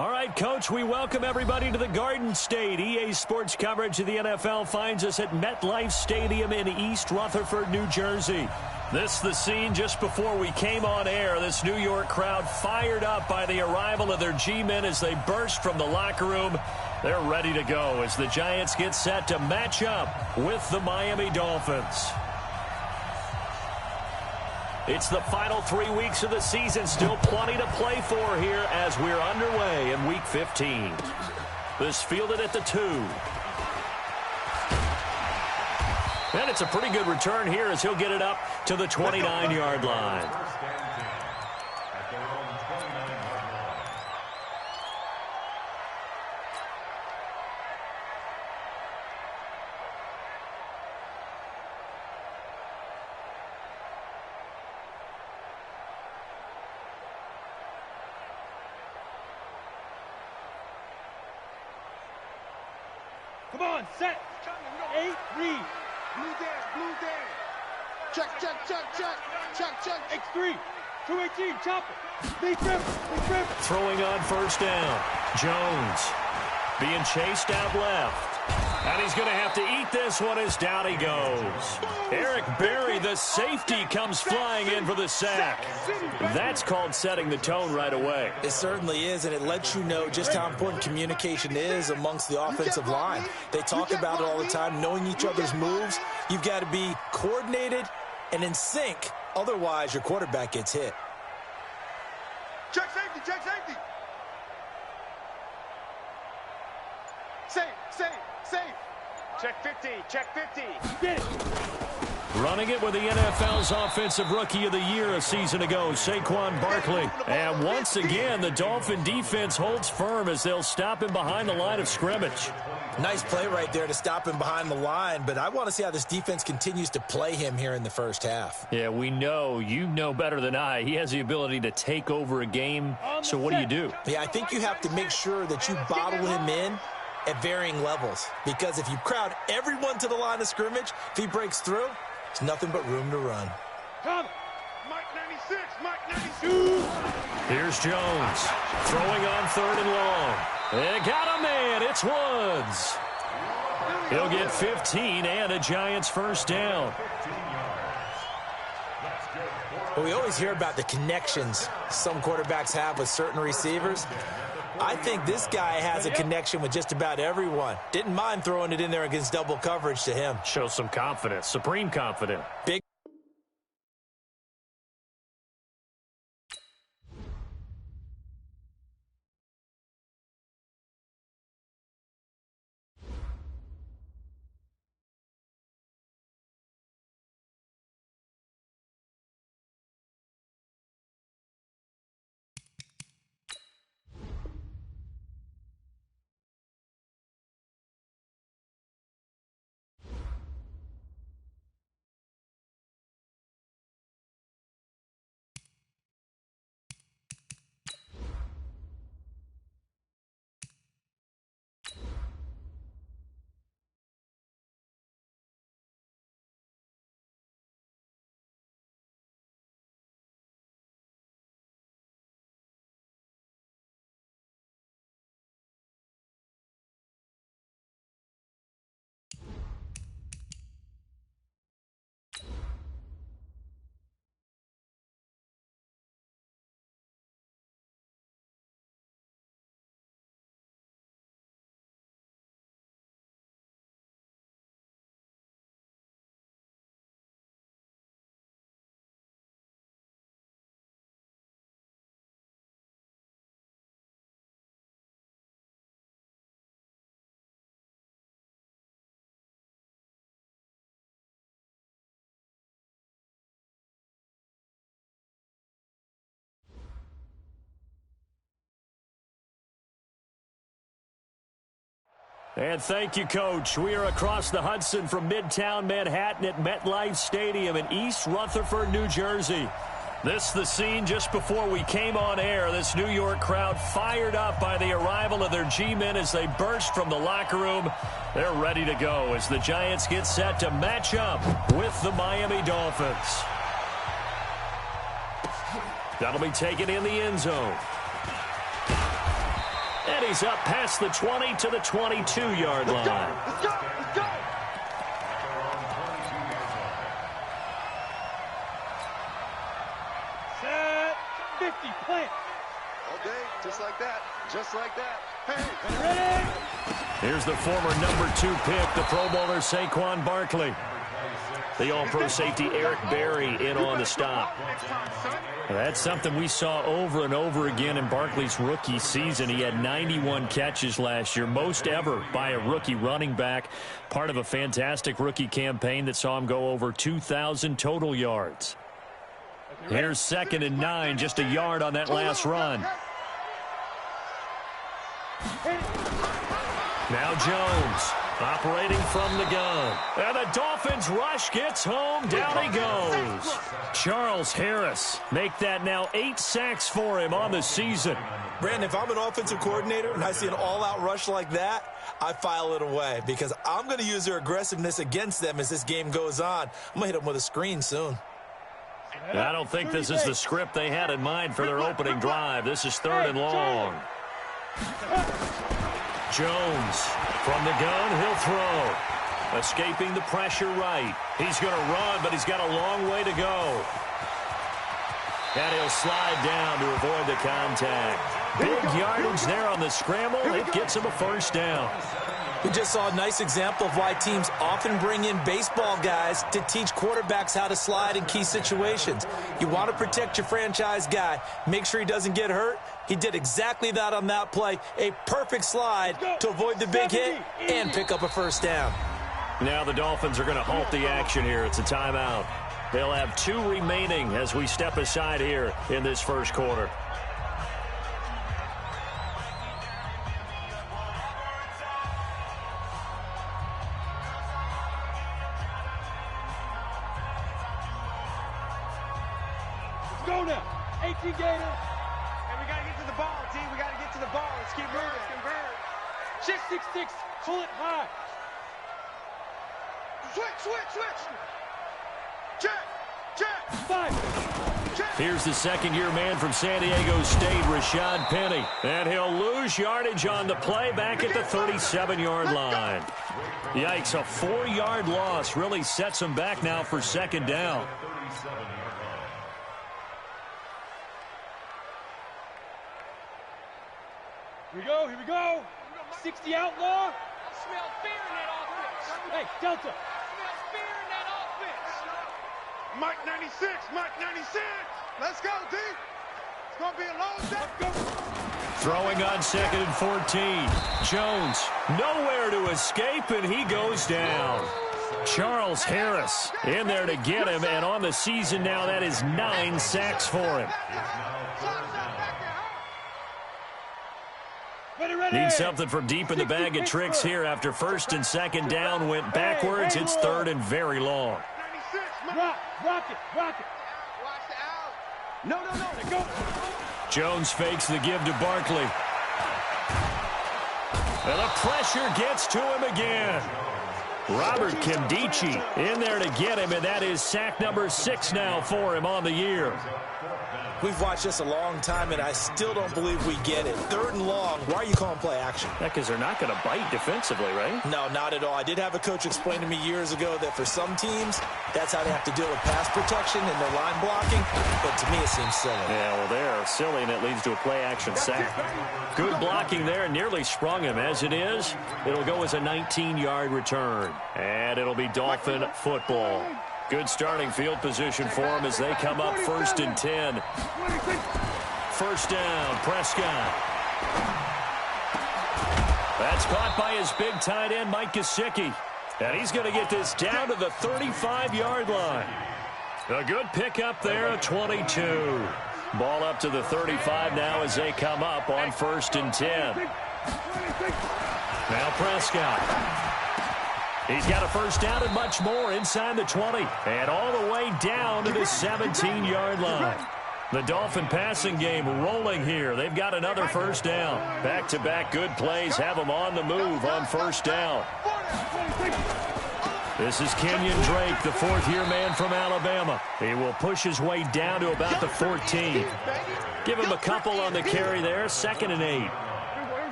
All right, Coach, we welcome everybody to the Garden State. EA Sports coverage of the NFL finds us at MetLife Stadium in East Rutherford, New Jersey. This is the scene just before we came on air. This New York crowd fired up by the arrival of their G-men as they burst from the locker room. They're ready to go as the Giants get set to match up with the Miami Dolphins. It's the final 3 weeks of the season. Still plenty to play for here as we're underway in Week 15. This fielded at the 2. And it's a pretty good return here as he'll get it up to the 29-yard line. Come on, set. 8, read. Blue there. Check. X3. 218, chop it. Big rip. Throwing on first down. Jones being chased out left. And he's going to have to eat this one as down he goes. Eric Berry, the safety, comes flying in for the sack. That's called setting the tone right away. It certainly is, and it lets you know just how important communication is amongst the offensive line. They talk about it all the time, knowing each other's moves. You've got to be coordinated and in sync. Otherwise, your quarterback gets hit. Check safety. Safe. Check 50. Get it. Running it with the NFL's Offensive Rookie of the Year a season ago, Saquon Barkley. And once again, the Dolphin defense holds firm as they'll stop him behind the line of scrimmage. Nice play right there to stop him behind the line, but I want to see how this defense continues to play him here in the first half. Yeah, we know. You know better than I. He has the ability to take over a game. So what do? Yeah, I think you have to make sure that you bottle him in at varying levels, because if you crowd everyone to the line of scrimmage, if he breaks through, there's nothing but room to run. Come. Mike 96. Here's Jones throwing on 3rd and long. They got a man. It's Woods. He'll get 15 and a Giants first down. Well, we always hear about the connections some quarterbacks have with certain receivers. I think this guy has a connection with just about everyone. Didn't mind throwing it in there against double coverage to him. Shows some confidence, supreme confidence. Big. And thank you, Coach. We are across the Hudson from Midtown Manhattan at MetLife Stadium in East Rutherford, New Jersey. This is the scene just before we came on air. This New York crowd fired up by the arrival of their G-men as they burst from the locker room. They're ready to go as the Giants get set to match up with the Miami Dolphins. That'll be taken in the end zone. And he's up past the 20 to the 22-yard line. Let's go! Let's go! Set. 50. Plant. Okay, just like that. Just like that. Hey! Ready? Here's the former number 2 pick, the Pro Bowler Saquon Barkley. The All-Pro safety Eric Berry in on the stop. That's something we saw over and over again in Barkley's rookie season. He had 91 catches last year, most ever by a rookie running back. Part of a fantastic rookie campaign that saw him go over 2,000 total yards. Here's 2nd and 9, just a yard on that last run. Now Jones operating from the gun. And the Dolphins rush gets home. Down he goes. Charles Harris make that now 8 sacks for him on the season. Brandon, if I'm an offensive coordinator and I see an all-out rush like that, I file it away because I'm going to use their aggressiveness against them as this game goes on. I'm going to hit them with a screen soon. I don't think this is the script they had in mind for their opening drive. This is 3rd and long. Jones from the gun, he'll throw. Escaping the pressure right. He's going to run, but he's got a long way to go. And he'll slide down to avoid the contact. Big yardage there on the scramble. It gets him a first down. We just saw a nice example of why teams often bring in baseball guys to teach quarterbacks how to slide in key situations. You want to protect your franchise guy. Make sure he doesn't get hurt. He did exactly that on that play. A perfect slide to avoid the big hit and pick up a first down. Now the Dolphins are going to halt the action here. It's a timeout. They'll have 2 remaining as we step aside here in this first quarter. Go now. 18 Gator. And we got to get to the ball, T. We got to get to the ball. Let's keep moving. Convert. 666. Pull it high. Switch. Check. 5. Check. Here's the second-year man from San Diego State, Rashad Penny. And he'll lose yardage on the play back at the 37-yard line. Yikes, a 4-yard loss really sets him back now for 2nd down. Here we go. 60 outlaw. I smell fear in that offense. Hey, Delta. I smell fear in that offense. Mike 96. Let's go, D. It's going to be a long day. Throwing on 2nd and 14. Jones nowhere to escape, and he goes down. Charles Harris in there to get him, and on the season now, that is 9 sacks for him. Need something from deep in the bag of tricks here after 1st and 2nd down went backwards. It's 3rd and very long. Rock it. Watch the out. No. Go. Jones fakes the give to Barkley. And the pressure gets to him again. Robert Kimdichie in there to get him, and that is sack number 6 now for him on the year. We've watched this a long time, and I still don't believe we get it. 3rd and long. Why are you calling play action? Because they're not going to bite defensively, right? No, not at all. I did have a coach explain to me years ago that for some teams, that's how they have to deal with pass protection and their line blocking. But to me, it seems silly. Yeah, well, they're silly, and it leads to a play-action sack. Good blocking there, nearly sprung him. As it is, it'll go as a 19-yard return. And it'll be Dolphin football. Good starting field position for them as they come up 1st and 10. First down, Prescott. That's caught by his big tight end, Mike Gesicki. And he's going to get this down to the 35-yard line. A good pickup there, 22. Ball up to the 35 now as they come up on 1st and 10. Now Prescott. He's got a first down and much more inside the 20. And all the way down to the 17-yard line. The Dolphin passing game rolling here. They've got another first down. Back-to-back good plays have them on the move on 1st down. This is Kenyon Drake, the 4th-year man from Alabama. He will push his way down to about the 14. Give him a couple on the carry there, 2nd and 8.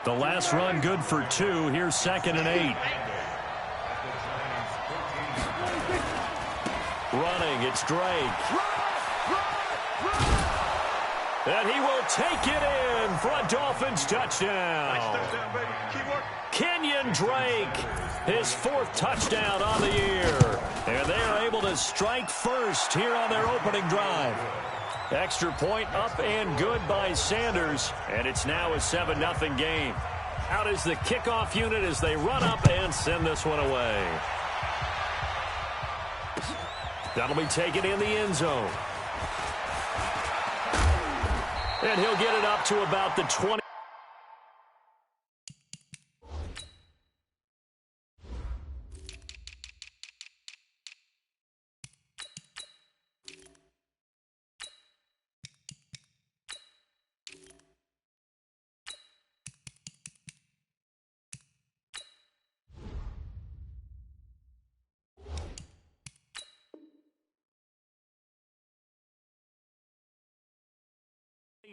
The last run good for 2. Here's 2nd and 8. Running, it's Drake. And he will take it in for a Dolphins touchdown. Nice touchdown, baby. Keep working. Kenyon Drake, his 4th touchdown on the year. And they are able to strike first here on their opening drive. Extra point up and good by Sanders. And it's now a 7-0 game. Out is the kickoff unit as they run up and send this one away. That'll be taken in the end zone. And he'll get it up to about the 20.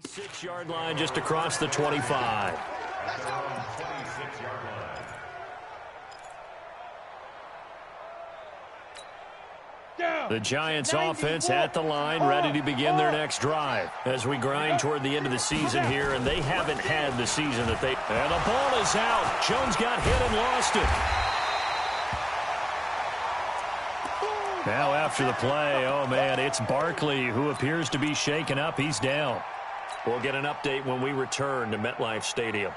Six-yard line just across the 25. The Giants offense at the line, ready to begin their next drive as we grind toward the end of the season here, and they haven't had the season that they... And the ball is out. Jones got hit and lost it. Now after the play, oh man, it's Barkley who appears to be shaken up. He's down. We'll get an update when we return to MetLife Stadium.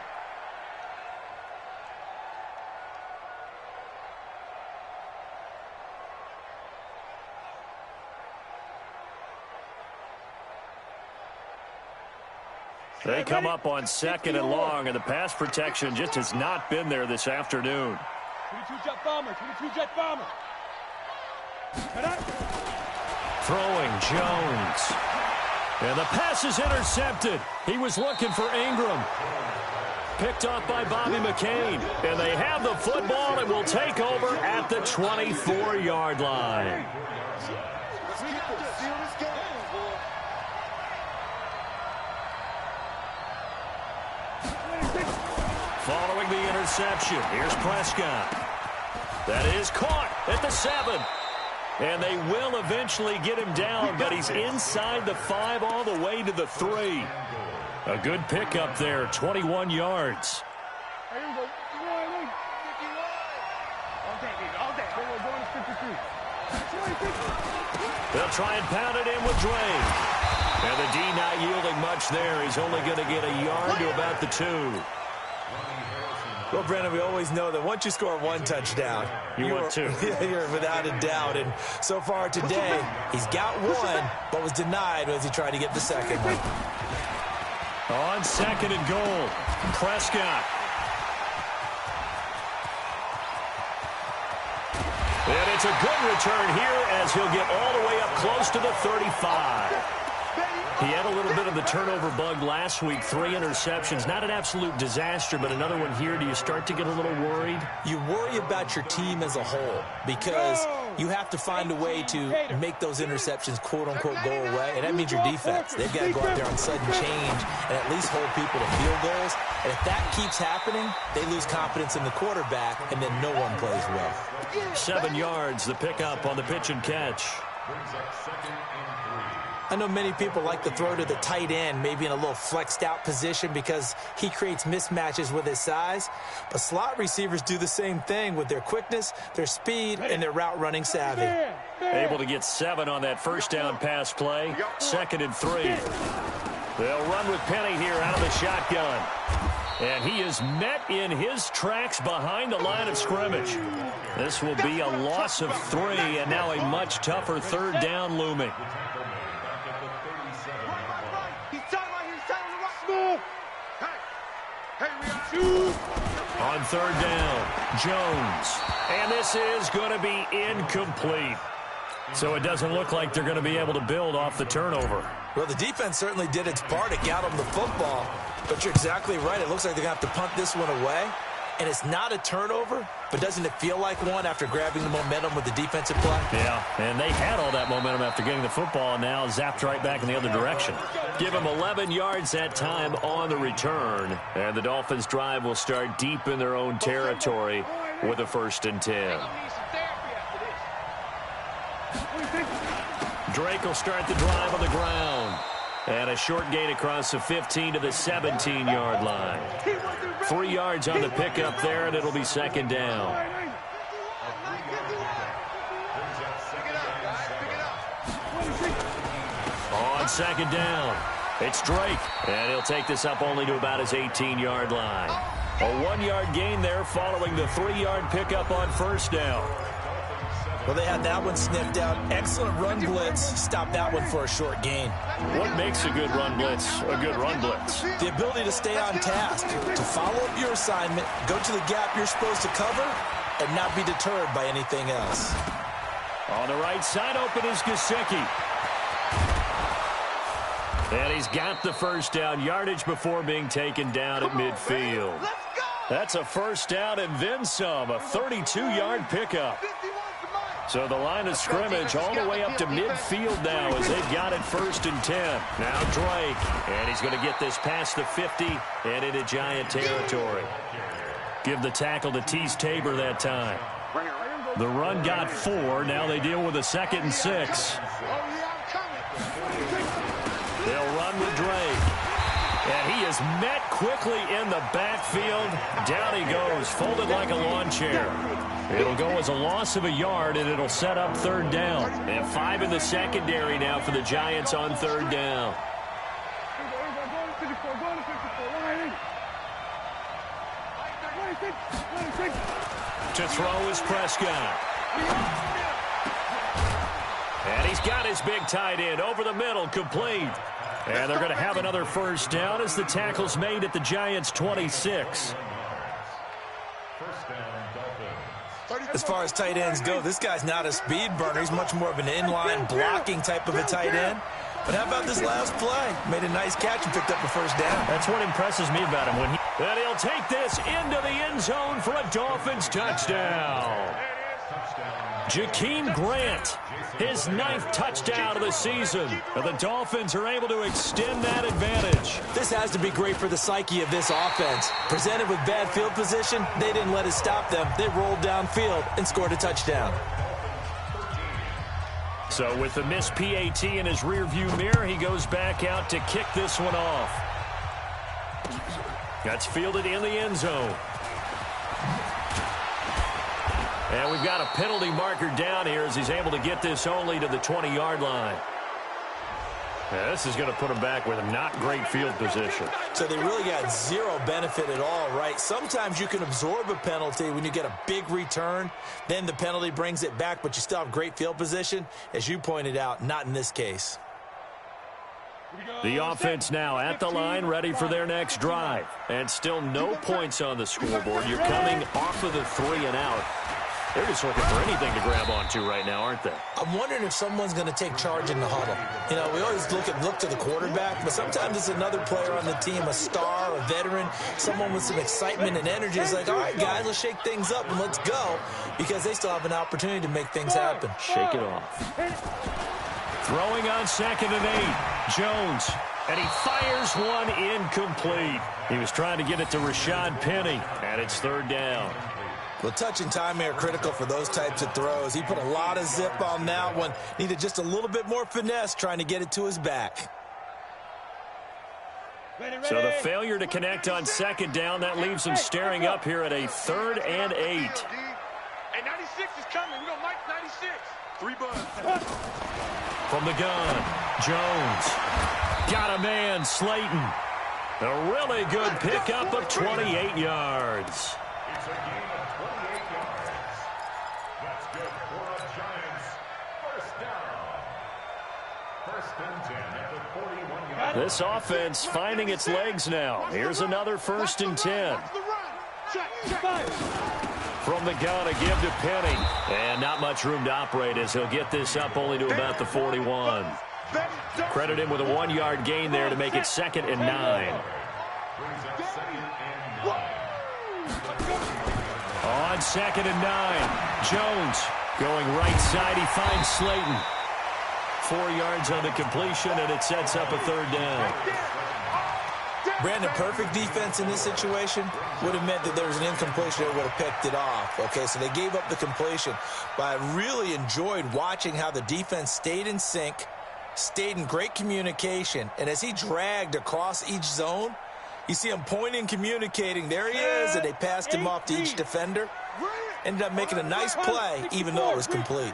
They come up on 2nd and long, and the pass protection just has not been there this afternoon. 22 jet bomber, 22 jet bomber. Throwing Jones. And the pass is intercepted. He was looking for Ingram. Picked off by Bobby McCain. And they have the football and will take over at the 24-yard line. Following the interception, here's Prescott. That is caught at the 7. And they will eventually get him down, but he's inside the 5 all the way to the 3. A good pickup there, 21 yards. They'll try and pound it in with Drake. And the D not yielding much there. He's only going to get a yard to about the 2. Well, Brandon, we always know that once you score 1 touchdown, want 2. You're without a doubt. And so far today, he's got 1, but was denied as he tried to get the 2nd one. On 2nd and goal, Prescott. And it's a good return here as he'll get all the way up close to the 35. He had a little bit of the turnover bug last week, 3 interceptions. Not an absolute disaster, but another one here. Do you start to get a little worried? You worry about your team as a whole because you have to find a way to make those interceptions, quote-unquote, go away. And that means your defense. They've got to go out there on sudden change and at least hold people to field goals. And if that keeps happening, they lose confidence in the quarterback, and then no one plays well. 7 yards, the pickup on the pitch and catch. I know many people like to throw to the tight end, maybe in a little flexed out position because he creates mismatches with his size. But slot receivers do the same thing with their quickness, their speed, and their route running savvy. Able to get 7 on that first down pass play. 2nd and 3. They'll run with Penny here out of the shotgun. And he is met in his tracks behind the line of scrimmage. This will be a loss of 3, and now a much tougher 3rd down looming. On 3rd down, Jones. And this is going to be incomplete. So it doesn't look like they're going to be able to build off the turnover. Well, the defense certainly did its part to get them the football. But you're exactly right. It looks like they're going to have to punt this one away. and it's not a turnover, but doesn't it feel like one after grabbing the momentum with the defensive play? Yeah, and they had all that momentum after getting the football, and now zapped right back in the other direction. Give them 11 yards that time on the return, and the Dolphins' drive will start deep in their own territory with a 1st and 10. Drake will start the drive on the ground. And a short gain across the 15 to the 17-yard line. 3 yards on the pickup there, and it'll be 2nd down. On 2nd down, it's Drake, and he'll take this up only to about his 18-yard line. A 1-yard gain there following the 3-yard pickup on 1st down. Well, they had that one sniffed out. Excellent run blitz. Stop that one for a short gain. What makes a good run blitz a good run blitz? The ability to stay on task, to follow up your assignment, go to the gap you're supposed to cover, and not be deterred by anything else. On the right side, open is Gesicki. And he's got the 1st down, yardage before being taken down at midfield. That's a 1st down and then some, a 32-yard pickup. So the line of scrimmage all the way up to midfield now as they've got it 1st and 10. Now Drake, and he's going to get this past the 50 and into Giant territory. Give the tackle to Tease Tabor that time. The run got 4. Now they deal with a 2nd and 6. They'll run with Drake. And he is met quickly in the backfield. Down he goes, folded like a lawn chair. It'll go as a loss of a yard, and it'll set up 3rd down. And 5 in the secondary now for the Giants on 3rd down. To throw is Prescott. And he's got his big tight end over the middle, complete. And they're going to have another 1st down as the tackle's made at the Giants' 26. As far as tight ends go, this guy's not a speed burner. He's much more of an inline blocking type of a tight end. But how about this last play? Made a nice catch and picked up a 1st down. That's what impresses me about him. And he'll take this into the end zone for a Dolphins touchdown. Jakeem Grant, his 9th touchdown of the season. And the Dolphins are able to extend that advantage. This has to be great for the psyche of this offense. Presented with bad field position, they didn't let it stop them. They rolled downfield and scored a touchdown. So with the missed PAT in his rearview mirror, he goes back out to kick this one off. That's fielded in the end zone. And we've got a penalty marker down here as he's able to get this only to the 20-yard line. Yeah, this is going to put him back with a not great field position. So they really got zero benefit at all, right? Sometimes you can absorb a penalty when you get a big return. Then the penalty brings it back, but you still have great field position. As you pointed out, not in this case. The offense now at the line, ready for their next drive. And still no points on the scoreboard. You're coming off of the 3 and out. They're just looking for anything to grab onto right now, aren't they? I'm wondering if someone's going to take charge in the huddle. You know, we always look to the quarterback, but sometimes it's another player on the team, a star, a veteran, someone with some excitement and energy. It's like, all right, guys, let's shake things up and let's go, because they still have an opportunity to make things happen. Shake it off. Throwing on 2nd and 8. Jones. And he fires one incomplete. He was trying to get it to Rashad Penny, and it's 3rd down. Well, touch and time are critical for those types of throws. He put a lot of zip on that one. Needed just a little bit more finesse trying to get it to his back. So the failure to connect on 2nd down, that leaves him staring up here at a 3rd and 8. Hey, 96 is coming. We got Mike 96. 3 bucks. From the gun, Jones. Got a man, Slayton. A really good pickup of 28 yards. This offense finding its legs now. Here's another 1st and 10. From the gun, a give to Penny. And not much room to operate as he'll get this up only to about the 41. Credit him with a 1-yard gain there to make it 2nd and 9. on 2nd and 9. Jones going right side. He finds Slayton. 4 yards on the completion, and it sets up a 3rd down. Brandon, perfect defense in this situation would have meant that there was an incompletion that would have picked it off. Okay, so they gave up the completion. But I really enjoyed watching how the defense stayed in sync, stayed in great communication, and as he dragged across each zone, you see him pointing, communicating. There he is, and they passed him off to each defender. Ended up making a nice play, even though it was complete.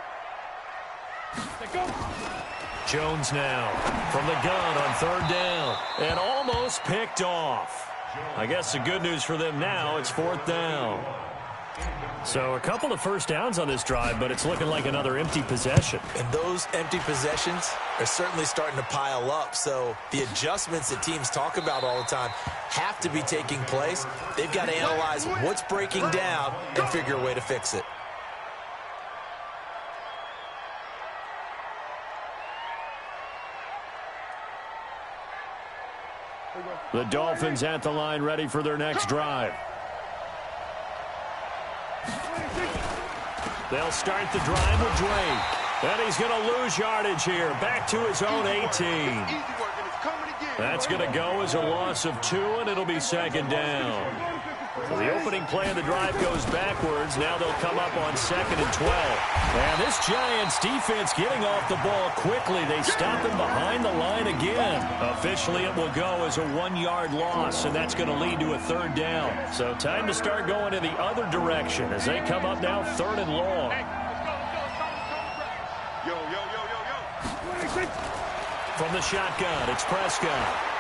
Jones now from the gun on 3rd down and almost picked off. I guess the good news for them now, it's 4th down. So a couple of first downs on this drive, but it's looking like another empty possession. And those empty possessions are certainly starting to pile up. So the adjustments that teams talk about all the time have to be taking place. They've got to analyze what's breaking down and figure a way to fix it. The Dolphins at the line, ready for their next drive. They'll start the drive with Drake. And he's going to lose yardage here. Back to his own 18. That's going to go as a loss of 2, and it'll be 2nd down. So the opening play of the drive goes backwards. Now they'll come up on 2nd and 12. And this Giants defense getting off the ball quickly. They stop him behind the line again. Officially, it will go as a 1-yard loss, and that's going to lead to a 3rd down. So time to start going in the other direction as they come up now 3rd and long. From the shotgun, it's Prescott.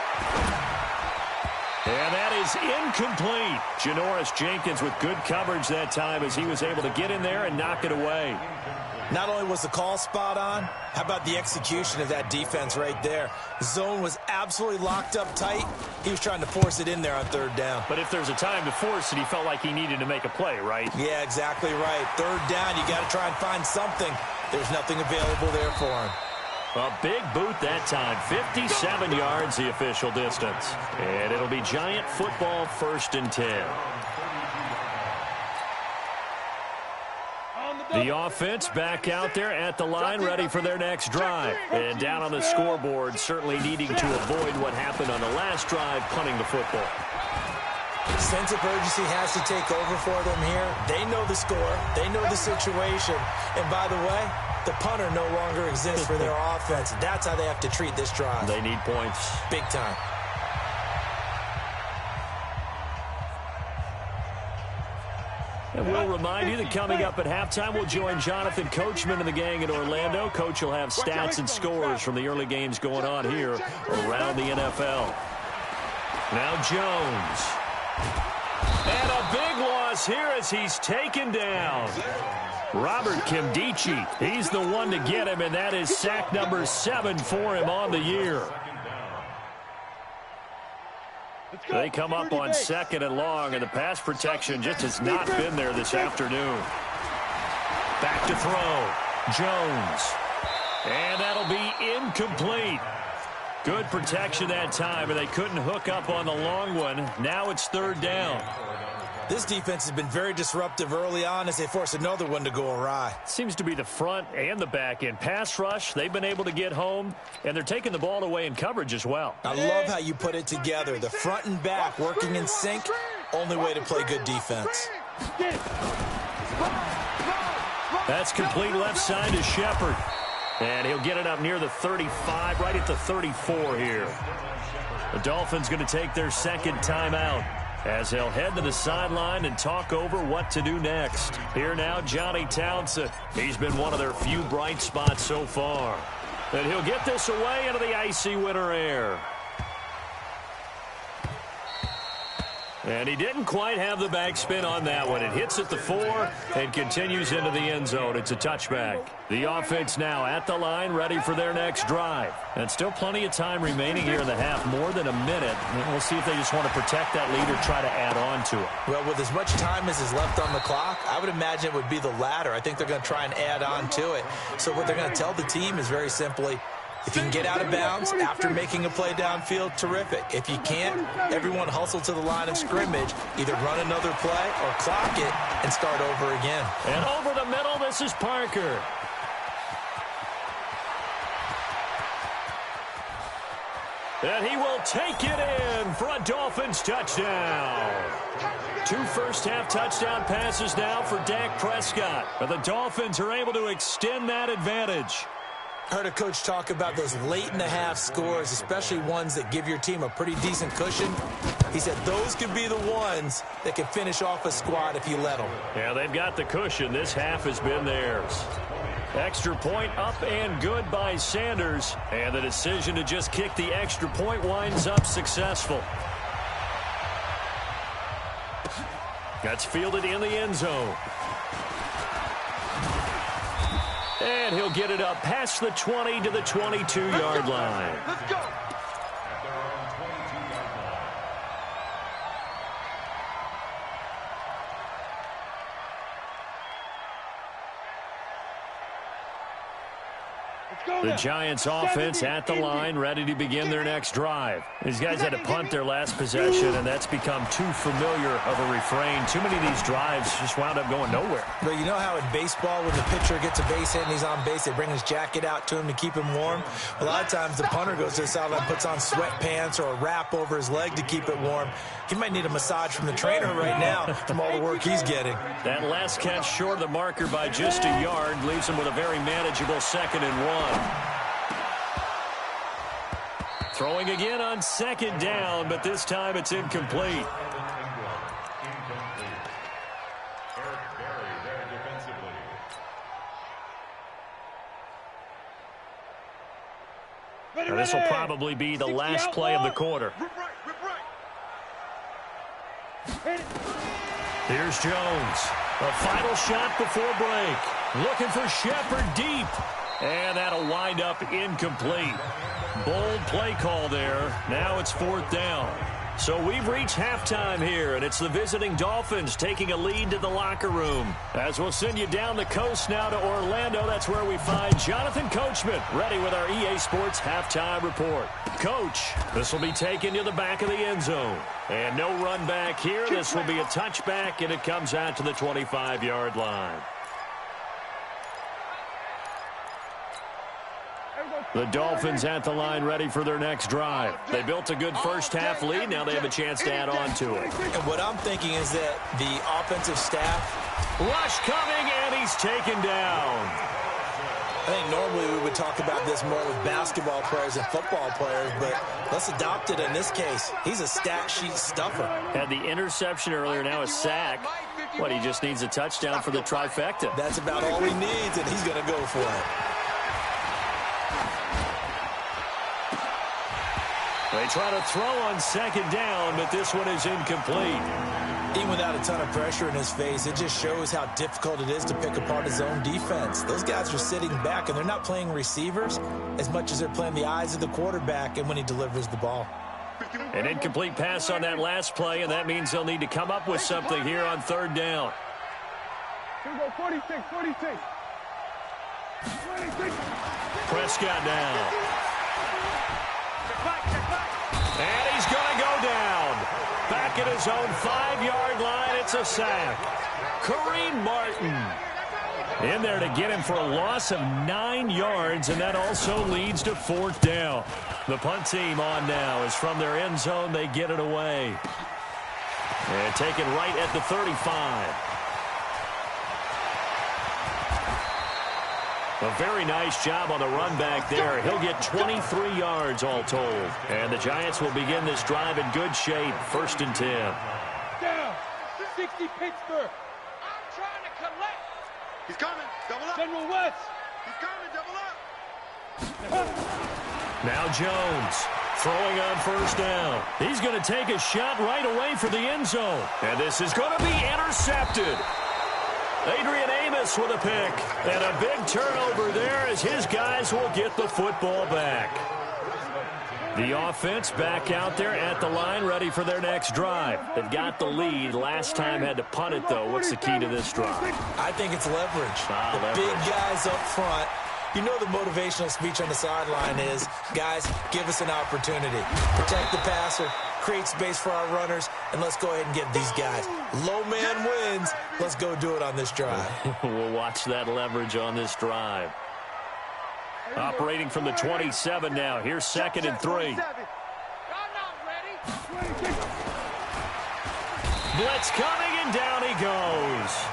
And that is incomplete. Janoris Jenkins with good coverage that time as he was able to get in there and knock it away. Not only was the call spot on, how about the execution of that defense right there? The zone was absolutely locked up tight. He was trying to force it in there on 3rd down. But if there's a time to force it, he felt like he needed to make a play, right? Yeah, exactly right. 3rd down, you got to try and find something. There's nothing available there for him. A big boot that time. 57 yards the official distance. And it'll be Giant football 1st and 10. The offense back out there at the line, ready for their next drive. And down on the scoreboard, certainly needing to avoid what happened on the last drive, punting the football. Sense of urgency has to take over for them here. They know the score. They know the situation. And by the way, the punter no longer exists for their offense. That's how they have to treat this drive. They need points. Big time. And we'll remind you that coming up at halftime, we'll join Jonathan Coachman and the gang in Orlando. Coach will have stats and scores from the early games going on here around the NFL. Now Jones. And a big loss here as he's taken down. Robert Kimdichie, he's the one to get him, and that is sack number 7 for him on the year. They come up on 2nd and long, and the pass protection just has not been there this afternoon. Back to throw. Jones. And that'll be incomplete. Good protection that time, and they couldn't hook up on the long one. Now it's 3rd down. This defense has been very disruptive early on as they force another one to go awry. Seems to be the front and the back end. Pass rush, they've been able to get home, and they're taking the ball away in coverage as well. I love how you put it together. The front and back working in sync, only way to play good defense. That's complete left side to Shepard. And he'll get it up near the 35, right at the 34 here. The Dolphins going to take their 2nd timeout as they'll head to the sideline and talk over what to do next. Here now, Johnny Townsend. He's been one of their few bright spots so far. And he'll get this away into the icy winter air. And he didn't quite have the backspin on that one. It hits at the 4 and continues into the end zone. It's a touchback. The offense now at the line, ready for their next drive. And still plenty of time remaining here in the half, more than a minute. And we'll see if they just want to protect that lead or try to add on to it. Well, with as much time as is left on the clock, I would imagine it would be the latter. I think they're going to try and add on to it. So what they're going to tell the team is very simply, If you can get out of bounds after making a play downfield, terrific. If you can't, everyone hustle to the line of scrimmage, either run another play or clock it and start over again. And over the middle, this is Parker. And he will take it in for a Dolphins touchdown. 2 first-half touchdown passes now for Dak Prescott. But the Dolphins are able to extend that advantage. Heard a coach talk about those late-in-the-half scores, especially ones that give your team a pretty decent cushion. He said those could be the ones that can finish off a squad if you let them. Yeah, they've got the cushion. This half has been theirs. Extra point up and good by Sanders. And the decision to just kick the extra point winds up successful. That's fielded in the end zone. And he'll get it up past the 20 to the 22-yard line. Let's go. The Giants offense at the line, ready to begin their next drive. These guys had to punt their last possession, and that's become too familiar of a refrain. Too many of these drives just wound up going nowhere. But you know how in baseball, when the pitcher gets a base hit and he's on base, they bring his jacket out to him to keep him warm? A lot of times the punter goes to the sideline, puts on sweatpants or a wrap over his leg to keep it warm. He might need a massage from the trainer right now from all the work he's getting. That last catch short of the marker by just a yard leaves him with a very manageable 2nd and 1. Throwing again on 2nd down, but this time it's incomplete. Now, this will probably be the last play of the quarter. Here's Jones. A final shot before break. Looking for Shepard deep. And that'll wind up incomplete. Bold play call there. Now it's 4th down. So we've reached halftime here, and it's the visiting Dolphins taking a lead to the locker room. As we'll send you down the coast now to Orlando, that's where we find Jonathan Coachman, ready with our EA Sports halftime report. Coach, this will be taken to the back of the end zone. And no run back here. This will be a touchback, and it comes out to the 25-yard line. The Dolphins at the line ready for their next drive. They built a good first-half lead. Now they have a chance to add on to it. And what I'm thinking is that the offensive staff... Rush coming, and he's taken down. I think normally we would talk about this more with basketball players and football players, but let's adopt it in this case. He's a stat sheet stuffer. Had the interception earlier, now a sack. What, he just needs a touchdown for the trifecta. That's about all he needs, and he's going to go for it. They try to throw on 2nd down, but this one is incomplete. Even without a ton of pressure in his face, it just shows how difficult it is to pick apart his own defense. Those guys are sitting back, and they're not playing receivers as much as they're playing the eyes of the quarterback and when he delivers the ball. An incomplete pass on that last play, and that means they'll need to come up with something here on 3rd down. Here we go, 46. Prescott now. And he's going to go down. Back at his own 5-yard line, it's a sack. Kareem Martin in there to get him for a loss of 9 yards, and that also leads to 4th down. The punt team on now is from their end zone. They get it away. And taken right at the 35. A very nice job on the run back there. He'll get 23 yards all told. And the Giants will begin this drive in good shape. 1st and 10. Down. 60 Pittsburgh. I'm trying to collect. He's coming. Double up. General West. He's coming. Double up. Now Jones throwing on 1st down. He's going to take a shot right away for the end zone. And this is going to be intercepted. Adrian Amos with a pick. And a big turnover there as his guys will get the football back. The offense back out there at the line ready for their next drive. They've got the lead. Last time had to punt it, though. What's the key to this drive? I think it's leverage. Leverage. Big guys up front. You know the motivational speech on the sideline is, guys, give us an opportunity. Protect the passer, create space for our runners, and let's go ahead and get these guys. Low man wins. Let's go do it on this drive. We'll watch that leverage on this drive. Operating from the 27 now. Here's 2nd and 3. Blitz coming, and down he goes.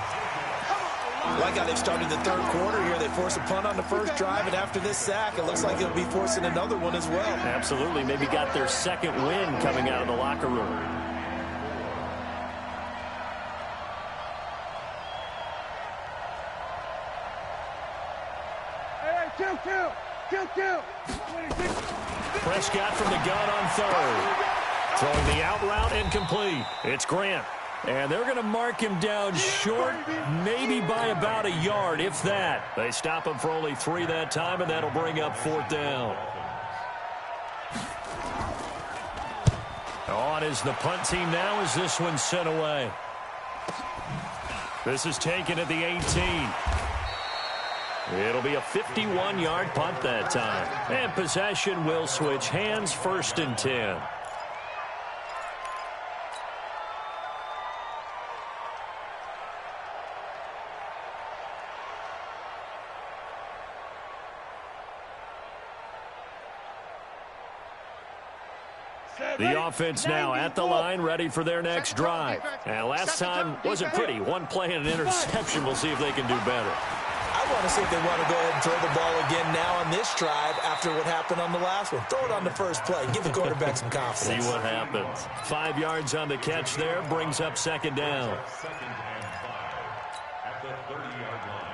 Like how they've started the third quarter here. They force a punt on the first drive, and after this sack, it looks like they'll be forcing another one as well. Absolutely. Maybe got their second win coming out of the locker room. Kill. Prescott from the gun on 3rd. Throwing the out route incomplete. It's Grant. And they're going to mark him down short, maybe by about a yard, if that. They stop him for only 3 that time, and that'll bring up 4th down. On is the punt team now as this one's sent away. This is taken at the 18. It'll be a 51-yard punt that time. And possession will switch hands, 1st and 10. The offense now at the line, ready for their next drive. And last time wasn't pretty. One play and an interception. We'll see if they can do better. I want to see if they want to go ahead and throw the ball again now on this drive after what happened on the last one. Throw it on the first play. Give the quarterback some confidence. See what happens. 5 yards on the catch there. Brings up 2nd down. 2nd and 5 at the 30-yard line.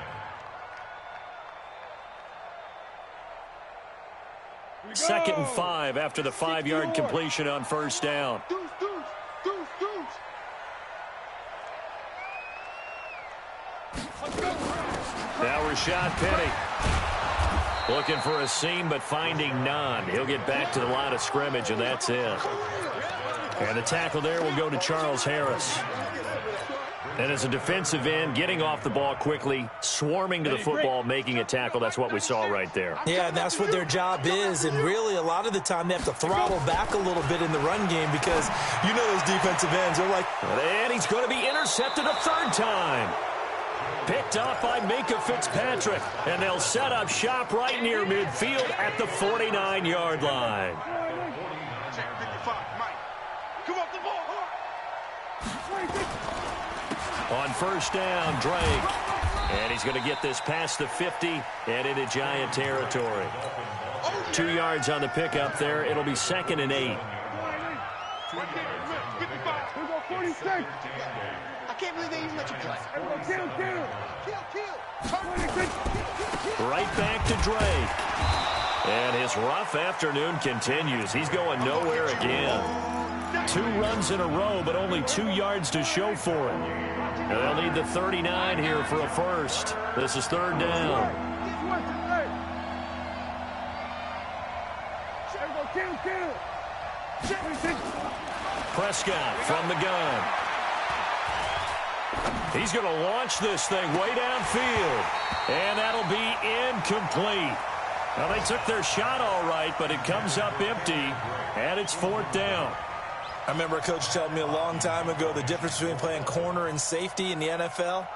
2nd and 5 after the 5-yard completion on 1st down. Now Rashad Penny looking for a seam but finding none. He'll get back to the line of scrimmage, and that's it. And the tackle there will go to Charles Harris. And as a defensive end, getting off the ball quickly, swarming to the football, making a tackle, that's what we saw right there. Yeah, and that's what their job is. And really, a lot of the time, they have to throttle back a little bit in the run game because you know those defensive ends are like... And he's going to be intercepted a 3rd time. Picked off by Minka Fitzpatrick. And they'll set up shop right near midfield at the 49-yard line. On 1st down, Drake. And he's going to get this past the 50 and into Giant territory. 2 yards on the pickup there. It'll be 2nd and 8. I can't believe they even let you play. Right back to Drake. And his rough afternoon continues. He's going nowhere again. 2 runs in a row, but only 2 yards to show for it. And they'll need the 39 here for a first. This is 3rd down. Prescott from the gun. He's going to launch this thing way downfield. And that'll be incomplete. Well, they took their shot all right, but it comes up empty. And it's 4th down. I remember a coach telling me a long time ago the difference between playing corner and safety in the NFL.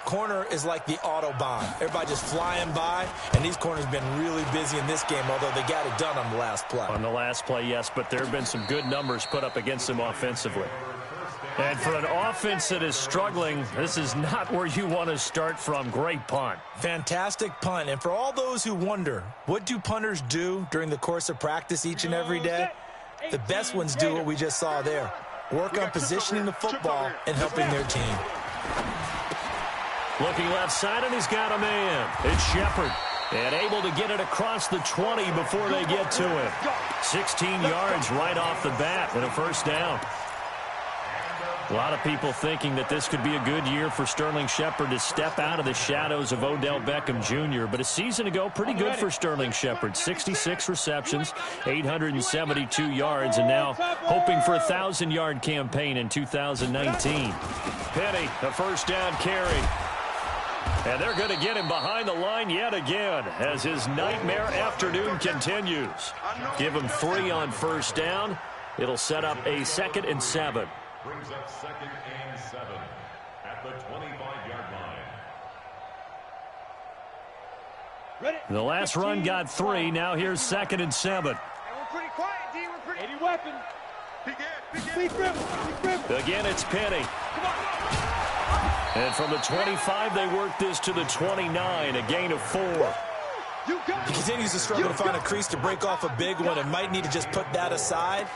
Corner is like the Autobahn. Everybody just flying by, and these corners have been really busy in this game, although they got it done on the last play. On the last play, yes, but there have been some good numbers put up against them offensively. And for an offense that is struggling, this is not where you want to start from. Great punt. Fantastic punt. And for all those who wonder, what do punters do during the course of practice each and every day? The best ones do what we just saw there. Work on positioning the football and helping their team. Looking left side, and he's got a man. It's Shepard. And able to get it across the 20 before they get to him. 16 yards right off the bat and a 1st down. A lot of people thinking that this could be a good year for Sterling Shepard to step out of the shadows of Odell Beckham Jr. But a season ago, pretty good for Sterling Shepard. 66 receptions, 872 yards, and now hoping for a 1,000-yard campaign in 2019. Penny, a 1st down carry. And they're going to get him behind the line yet again as his nightmare afternoon continues. Give him 3 on first down. It'll set up a 2nd and 7. Brings up 2nd and 7 at the 25-yard line. Ready? The last run got 3. Now here's 2nd and 7. Hey, we're pretty quiet, D. We're pretty... 80 weapon. Big grip. Again, it's Penny. And from the 25, they work this to the 29, a gain of 4. He continues to struggle to find a crease to break off a big one and might need to just put that aside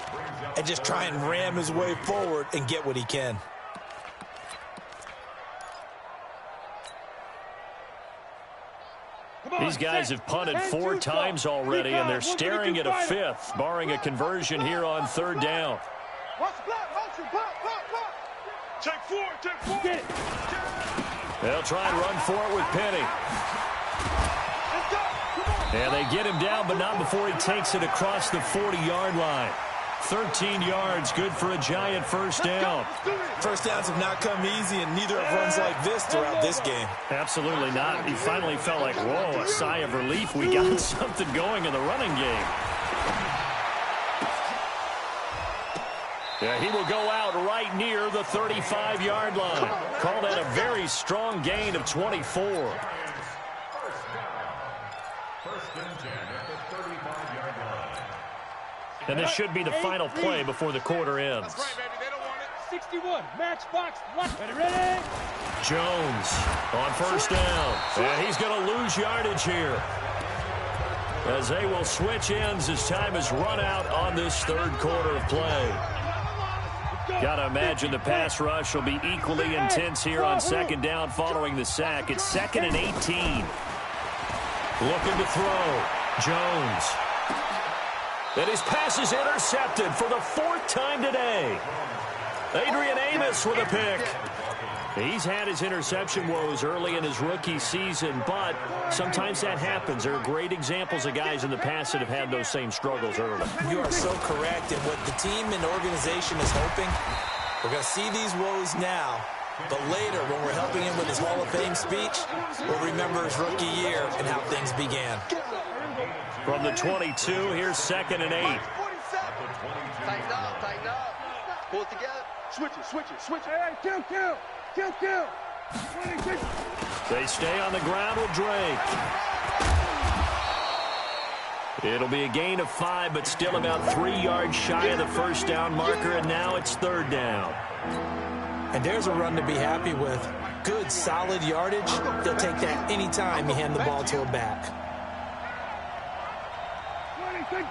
and just try and ram his way forward and get what he can. These guys have punted 4 times already, and they're staring at a 5th, barring a conversion here on 3rd down. Watch the block, motion, pop. Take 4. Get it. They'll try and run for it with Penny. Let's go. And they get him down, but not before he takes it across the 40-yard line. 13 yards, good for a giant first down. First downs have not come easy, and neither have runs like this throughout this game. Absolutely not. He finally felt like, whoa, a sigh of relief. We got something going in the running game. Yeah, he will go out right near the 35-yard line. Call that a very strong gain of 24. First and 10 at the 35-yard line. And this should be the final play before the quarter ends. That's right, baby. They don't want it. 61. Matchbox. Ready. Jones on first down. And he's going to lose yardage here, as they will switch ends as time is run out on this 3rd quarter of play. Got to imagine the pass rush will be equally intense here on 2nd down following the sack. It's 2nd and 18. Looking to throw. Jones. And his pass is intercepted for the 4th time today. Adrian Amos with a pick. He's had his interception woes early in his rookie season, but sometimes that happens. There are great examples of guys in the past that have had those same struggles early. You are so correct, and what the team and organization is hoping, we're going to see these woes now, but later when we're helping him with his Hall of Fame speech, we'll remember his rookie year and how things began. From the 22, here's 2nd and 8. Tighten up. Pull it together. Switch it. Hey, kill. They stay on the ground with Drake. It'll be a gain of 5, but still about 3 yards shy of the first down marker, and now it's 3rd down. And there's a run to be happy with. Good, solid yardage. They'll take that anytime you hand the ball to a back. Mike 51.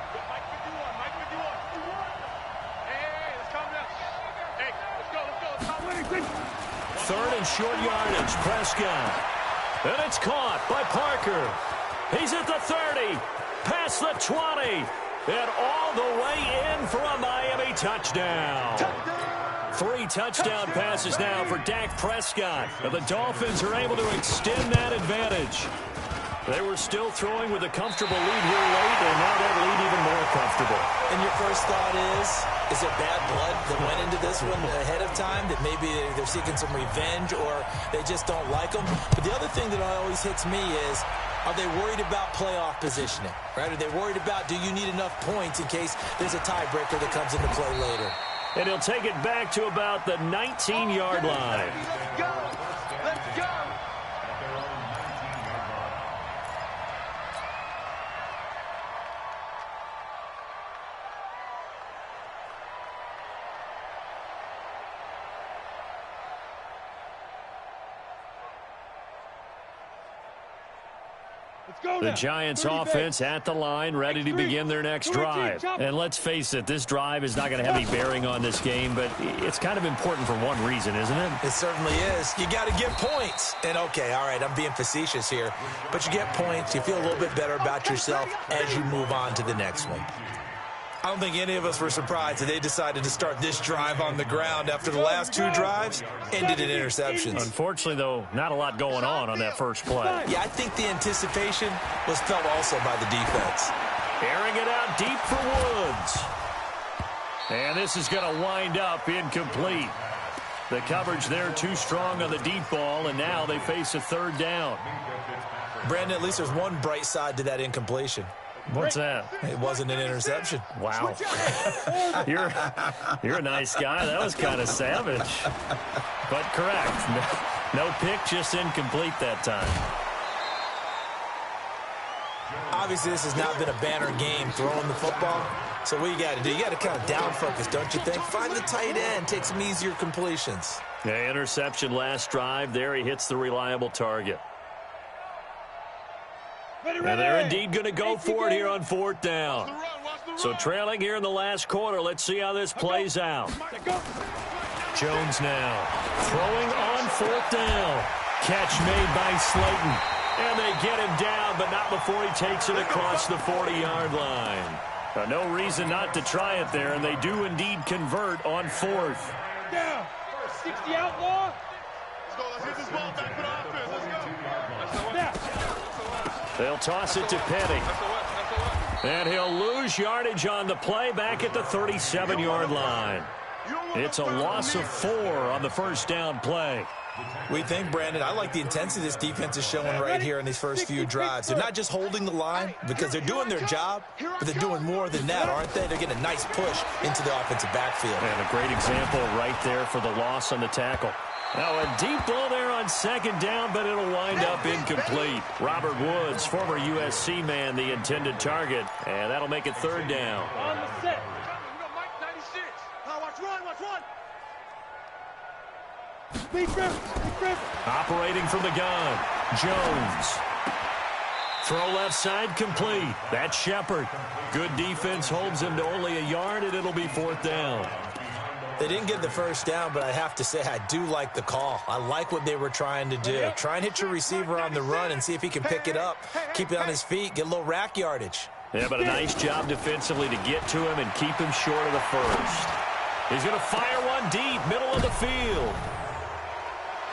Hey, let's calm down. Hey, let's go. 3rd and short yardage, Prescott. And it's caught by Parker. He's at the 30, past the 20, and all the way in for a Miami touchdown. 3 touchdown passes now for Dak Prescott. And the Dolphins are able to extend that advantage. They were still throwing with a comfortable lead here late, and now that lead even more comfortable. And your first thought is it bad blood that went into this one ahead of time, that maybe they're seeking some revenge or they just don't like them? But the other thing that always hits me is, are they worried about playoff positioning? Right? Are they worried about, do you need enough points in case there's a tiebreaker that comes into play later? And he'll take it back to about the 19-yard line. Let's go. The Giants offense at the line, ready to begin their next drive. And let's face it, this drive is not going to have any bearing on this game, but it's kind of important for one reason, isn't it? It certainly is. You got to get points. And okay, all right, I'm being facetious here, but you get points, you feel a little bit better about yourself as you move on to the next one. I don't think any of us were surprised that they decided to start this drive on the ground after the last 2 drives ended in interceptions. Unfortunately, though, not a lot going on that first play. Yeah, I think the anticipation was felt also by the defense. Airing it out deep for Woods. And this is going to wind up incomplete. The coverage there too strong on the deep ball, and now they face a third down. Brandon, at least there's one bright side to that incompletion. What's that? It wasn't an interception. Wow. You're a nice guy. That was kind of savage. But correct. No pick, just incomplete that time. Obviously, this has not been a banner game throwing the football. So what you got to do, you got to kind of down focus, don't you think? Find the tight end, take some easier completions. Yeah, interception last drive. There he hits the reliable target. And they're indeed going to go for it here on fourth down. So trailing here in the last quarter. Let's see how this plays out. Jones now throwing on fourth down. Catch made by Slayton. And they get him down, but not before he takes it across the 40-yard line. No reason not to try it there, and they do indeed convert on fourth. Down. 60 outlaw. Let's go. Let's get this ball back for the offense. Let's go. Now. They'll toss it to Petty. And he'll lose yardage on the play back at the 37-yard line. It's a loss of 4 on the first down play. We think, Brandon, I like the intensity this defense is showing right here in these first few drives. They're not just holding the line because they're doing their job, but they're doing more than that, aren't they? They're getting a nice push into the offensive backfield. And a great example right there for the loss on the tackle. Now a deep ball there on second down, but it'll wind up incomplete. Robert Woods, former USC man, the intended target, and that'll make it third down. On the set. Watch one, watch one. Speed grip. Operating from the gun, Jones. Throw left side complete. That's Shepard. Good defense holds him to only a yard, and it'll be fourth down. They didn't get the first down, but I have to say I do like the call. I like what they were trying to do. Try and hit your receiver on the run and see if he can pick it up, keep it on his feet, get a little rack yardage. Yeah, but a nice job defensively to get to him and keep him short of the first. He's going to fire one deep, middle of the field.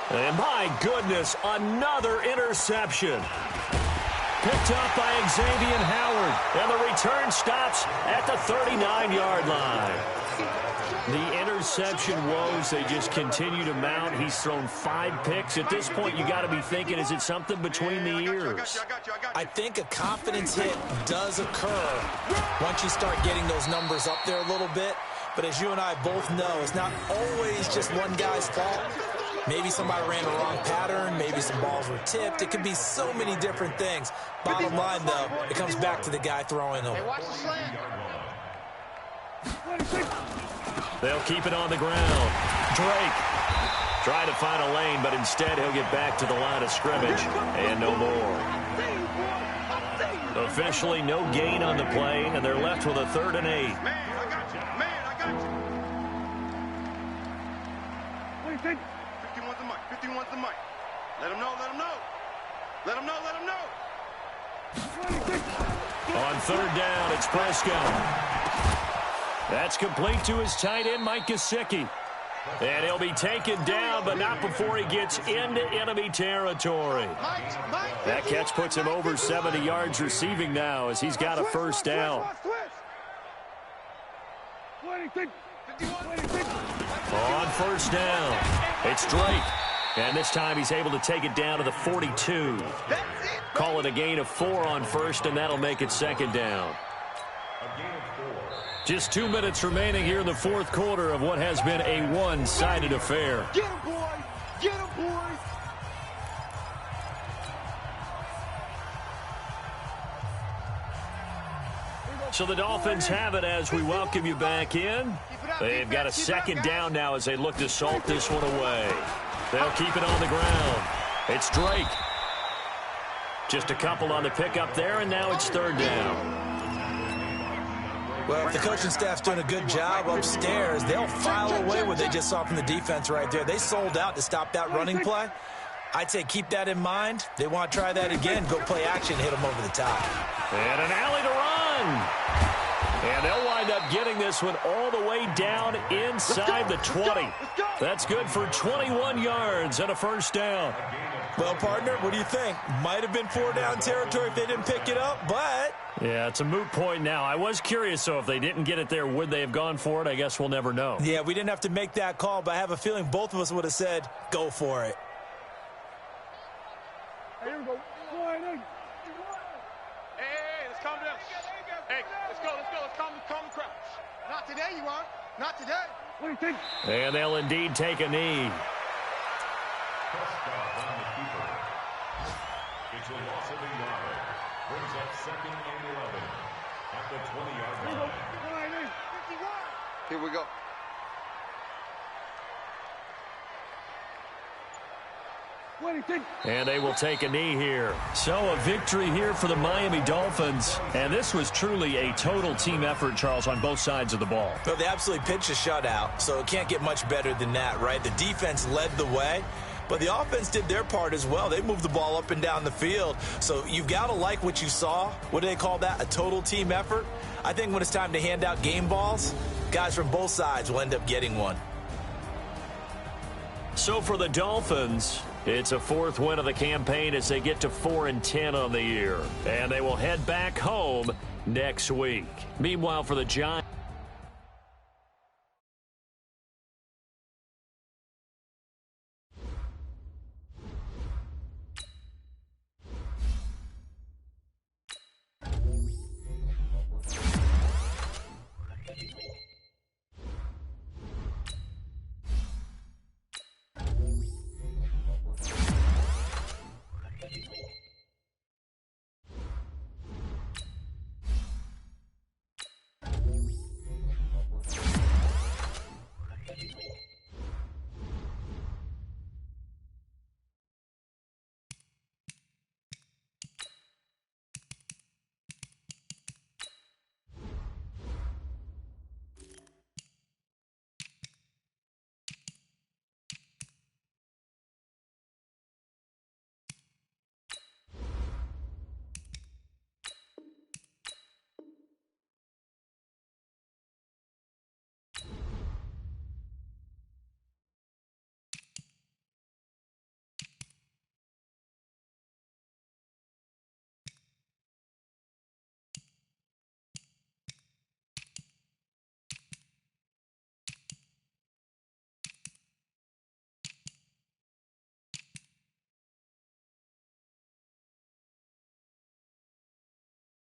And my goodness, another interception. Picked up by Xavier Howard. And the return stops at the 39-yard line. The interception woes, they just continue to mount. He's thrown 5 picks. At this point, you got to be thinking, is it something between the ears? I think a confidence hit does occur once you start getting those numbers up there a little bit. But as you and I both know, it's not always just one guy's fault. Maybe somebody ran the wrong pattern. Maybe some balls were tipped. It could be so many different things. Bottom line, though, it comes back to the guy throwing them. They'll keep it on the ground. Drake trying to find a lane, but instead he'll get back to the line of scrimmage and no more. Officially no gain on the play, and they're left with a 3rd and 8. Man, I got you. Man, I got you. What do you think? 51's the mic. 51's the mic. Let him know. Let him know. Let him know. Let him know. What do you think? On 3rd down, it's Prescott. That's complete to his tight end, Mike Gesicki. And he'll be taken down, but not before he gets into enemy territory. That catch puts him over 70 yards receiving now as he's got a first down. What do you think? On first down, it's Drake. And this time he's able to take it down to the 42. Call it a gain of 4 on first, and that'll make it second down. Just 2 minutes remaining here in the fourth quarter of what has been a one-sided affair. Get him, boys! Get him, boys! So the Dolphins have it as we welcome you back in. They've got a second down now as they look to salt this one away. They'll keep it on the ground. It's Drake. Just a couple on the pickup there, and now it's 3rd down. Well, if the coaching staff's doing a good job upstairs, they'll file away what they just saw from the defense right there. They sold out to stop that running play. I'd say keep that in mind. They want to try that again. Go play action, hit them over the top. And an alley to run. And they'll wind up getting this one all the way down inside the 20. That's good for 21 yards and a first down. Well, partner, what do you think? Might have been 4-down territory if they didn't pick it up, but... Yeah, it's a moot point now. I was curious, so if they didn't get it there, would they have gone for it? I guess we'll never know. Yeah, we didn't have to make that call, but I have a feeling both of us would have said, go for it. Hey, here we go. Hey, let's calm down. Hey, let's go. Let's calm the crowd. Not today, you aren't. Not today. What do you think? And they'll indeed take a knee. It's a loss of a yard. Brings up 2nd and 11 at the 20-yard line. Here we go. What do you think? And they will take a knee here. So a victory here for the Miami Dolphins. And this was truly a total team effort, Charles, on both sides of the ball. Well, they absolutely pitched a shutout, so it can't get much better than that, right? The defense led the way, but the offense did their part as well. They moved the ball up and down the field. So you've got to like what you saw. What do they call that? A total team effort? I think when it's time to hand out game balls, guys from both sides will end up getting one. So for the Dolphins, it's a 4th win of the campaign as they get to 4-10 on the year. And they will head back home next week. Meanwhile, for the Giants.